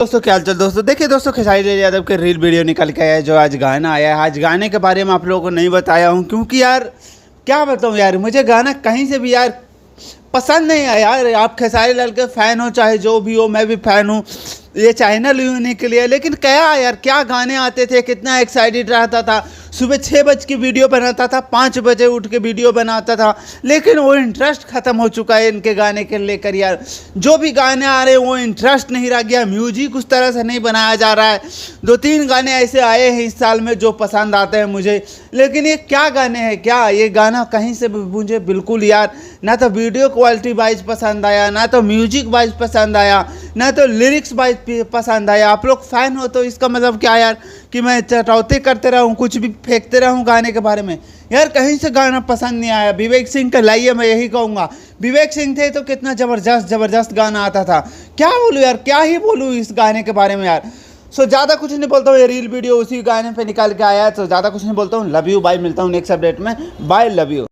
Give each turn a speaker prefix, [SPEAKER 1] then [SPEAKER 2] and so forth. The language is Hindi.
[SPEAKER 1] दोस्तों क्या हालचाल दोस्तों। देखिए दोस्तों, खेसारी लाल यादव के रील वीडियो निकल के आया है, जो आज गाना आया है। आज गाने के बारे में आप लोगों को नहीं बताया हूँ क्योंकि यार क्या बताऊँ यार, मुझे गाना कहीं से भी यार पसंद नहीं आया यार। आप खेसारी लाल के फ़ैन हो चाहे जो भी हो, मैं भी फ़ैन हूँ, ये चैनल यूनिक के लिए। लेकिन क्या यार, क्या गाने आते थे, कितना एक्साइटेड रहता था। सुबह 6 बजे की वीडियो बनाता था, 5 बजे उठ के वीडियो बनाता था। लेकिन वो इंटरेस्ट ख़त्म हो चुका है इनके गाने के लेकर यार। जो भी गाने आ रहे हैं वो इंटरेस्ट नहीं रह गया, म्यूजिक उस तरह से नहीं बनाया जा रहा है। 2-3 गाने ऐसे आए हैं इस साल में जो पसंद आते हैं मुझे, लेकिन ये क्या गाने हैं, क्या ये गाना कहीं से मुझे बिल्कुल यार ना तो वीडियो क्वालिटी वाइज पसंद आया, ना तो म्यूजिक वाइज पसंद आया, ना तो लिरिक्स वाइज पसंद आया। आप लोग फ़ैन हो तो इसका मतलब क्या यार कि मैं चटौती करते रहूँ, कुछ भी फेंकते रहूँ गाने के बारे में। यार कहीं से गाना पसंद नहीं आया। विवेक सिंह का लाइए, मैं यही कहूँगा। विवेक सिंह थे तो कितना ज़बरदस्त गाना आता था। क्या बोलूँ यार, क्या ही बोलूँ इस गाने के बारे में यार। सो ज़्यादा कुछ नहीं बोलता हूँ, ये रील वीडियो उसी गाने पे निकाल के आया है, तो ज़्यादा कुछ नहीं बोलता हूँ। Love you, bye. मिलता हूँ नेक्स्ट अपडेट में। Bye, love you.